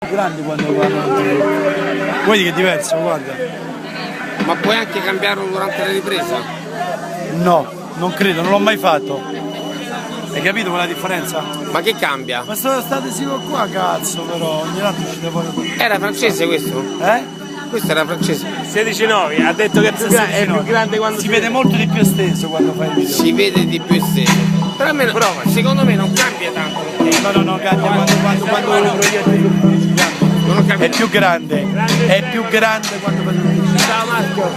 grandi quando vanno. Vedi che è diverso, guarda. Ma puoi anche cambiarlo durante la ripresa? No, non credo, non l'ho mai fatto. Hai capito quella differenza? Ma che cambia? Ma sto adesivo qua, cazzo, però ogni tanto ci devo. Era francese questo? Questo era francese. 16,9, ha detto che è più grande quando si vede molto di più esteso quando fai il video. Si vede di più esteso. Però almeno, secondo me non cambia tanto. No, cambia quando lo proietti. Non cambia. È più grande, è più grande quando fai il video. Ciao Maschio.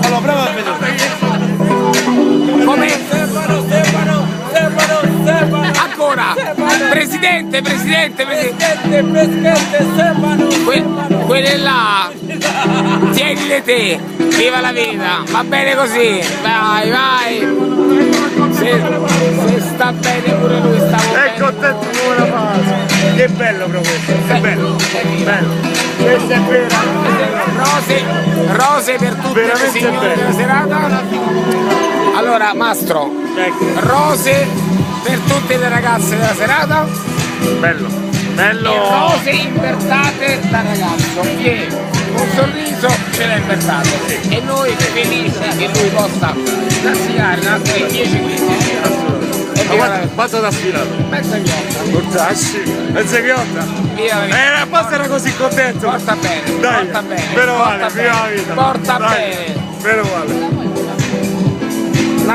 Allora prova a vedere. Come? Ancora! Presidente! Quelle là! Tienile te! Viva la vita! Va bene così! Vai! Se sta bene pure lui, sta bene! È contento come la fase! Che bello però questo! È bello! Questa è vera! Rose per tutte le signore della serata! Allora, Mastro, rose per tutte le ragazze della serata. Bello! E rose invertate da ragazzo che un sorriso ce l'ha invertato. E noi felici che lui possa tassinare in altri 10-15 giorni. Quanto t'ha sfilato? Mezza chiotta. Mezza chiotta? Via basta era così contento! Porta bene, Dai, porta bene. meno male, Porta viva la bene, vita! porta Dai, bene. meno male!